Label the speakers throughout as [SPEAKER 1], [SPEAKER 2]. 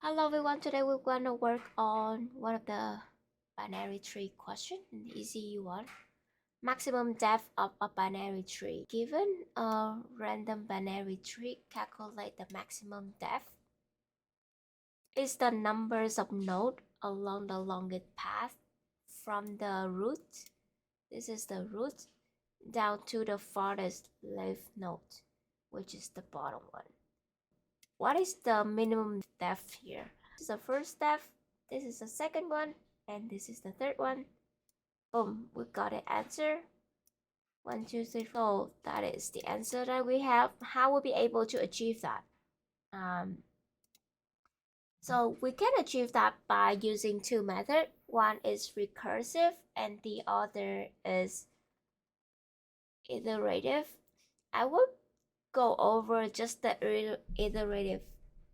[SPEAKER 1] Hello everyone, today we're going to work on one of the binary tree question, an easy one. Maximum depth of a binary tree. Given a random binary tree, calculate the maximum depth. Is the numbers of nodes along the longest path from the root, this is the root, down to the farthest left node, which is the bottom one. What is the minimum depth here? This is the first depth, this is the second one, and this is the third one. Boom, we got an answer. 1, 2, 3, 4. That is the answer that we have. How we'll be able to achieve that? So we can achieve that by using two methods. One is recursive and the other is iterative. I will go over just the iterative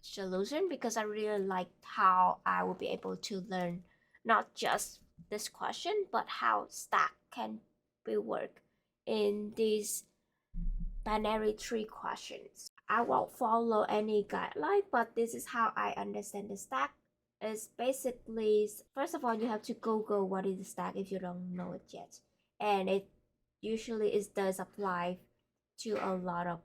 [SPEAKER 1] solution because I really like how I will be able to learn not just this question but how stack can be worked in these binary tree questions. I won't follow any guideline, but this is how I understand the stack. It's basically, first of all, you have to Google what is the stack if you don't know it yet, and it usually does apply to a lot of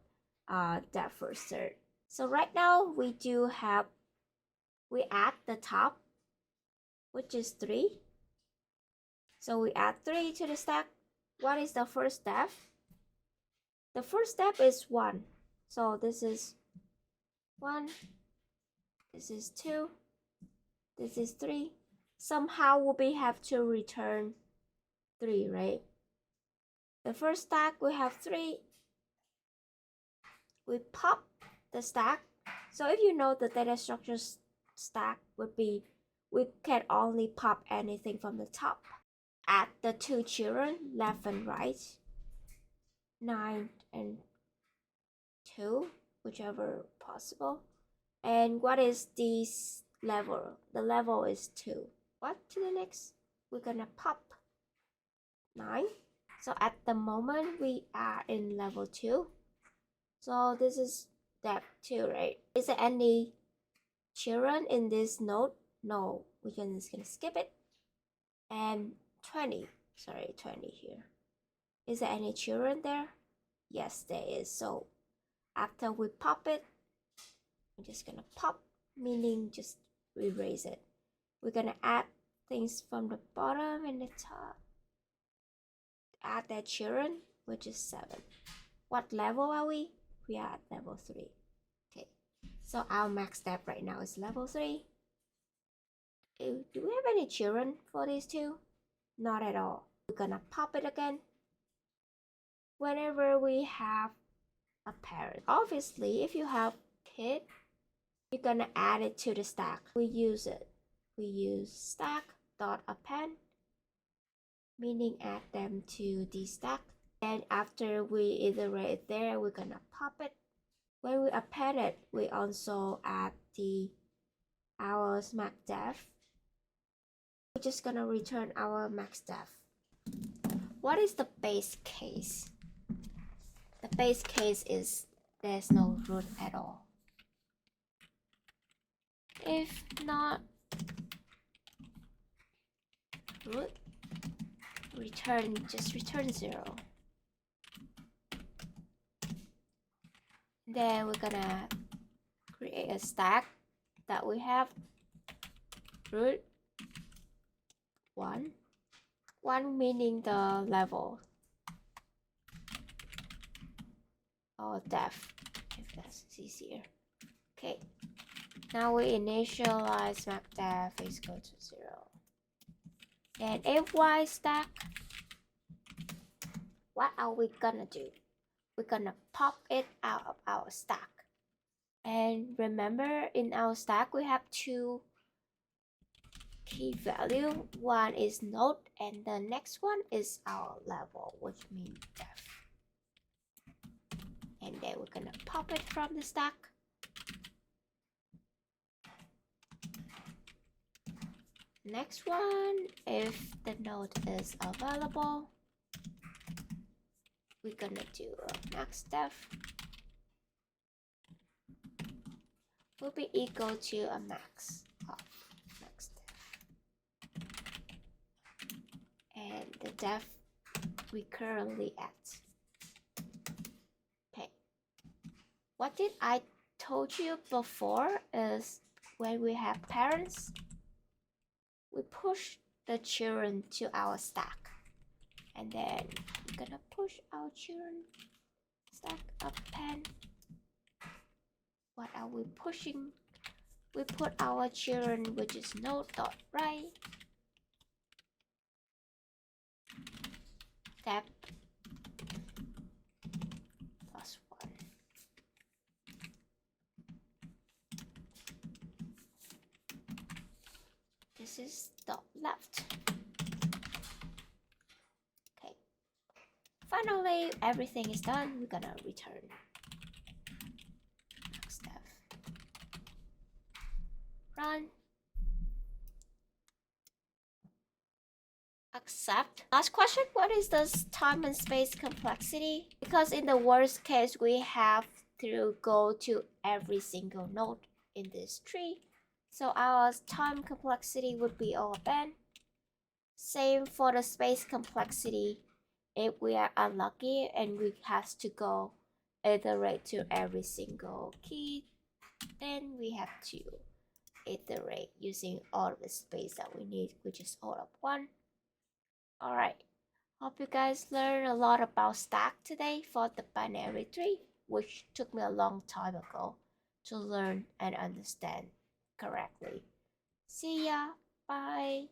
[SPEAKER 1] depth first serve. So right now we add the top, which is 3. So we add 3 to the stack. What is the first step? The first step is 1. So this is 1, this is 2, this is 3. Somehow we have to return 3, right? The first stack we have 3. We pop the stack. So if you know the data structure stack would be, we can only pop anything from the top. Add the 2 children, left and right, 9 and 2, whichever possible. And what is this level? The level is 2. What to the next? We're gonna pop 9. So at the moment we are in level 2. So this is depth 2, right? Is there any children in this node? No, we're just gonna skip it. And 20 here. Is there any children there? Yes, there is. So after we pop it, I'm just gonna pop, meaning just erase it. We're gonna add things from the bottom and the top. Add that children, which is 7. What level are we? We are at level 3. Okay, so our max depth right now is level 3. Do we have any children for these two? Not at all. We're gonna pop it again whenever we have a parent. Obviously, if you have kid, you're gonna add it to the stack. We use stack dot append, meaning add them to the stack. And after we iterate there, we're gonna pop it. When we append it, we also add our max depth. We're just gonna return our max depth. What is the base case? The base case is there's no root at all. If not root, just return 0. Then we're gonna create a stack that we have root 1. 1 meaning the level or depth, if that's easier. Okay, now we initialize max depth is equal to 0. And if y stack, what are we gonna do? We're gonna pop it out of our stack. And remember, in our stack we have 2 key value. One is node and the next one is our level, which means depth. And then we're gonna pop it from the stack. Next one, if the node is available, we're gonna do a max depth. will be equal to a max of max depth. And the depth we currently at. Okay. What did I told you before is when we have parents, we push the children to our stack. And then we're gonna push our children stack up pen. What are we pushing? We put our children, which is node dot right. Depth plus 1. This is dot left. Okay. Finally, everything is done. We're gonna return. Next step. Run. Accept. Last question, what is the time and space complexity? Because in the worst case, we have to go to every single node in this tree. So our time complexity would be O of n. Same for the space complexity. If we are unlucky and we have to go iterate to every single key, then we have to iterate using all of the space that we need, which is O of 1. Alright, hope you guys learned a lot about stack today for the binary tree, which took me a long time ago to learn and understand correctly. See ya, bye.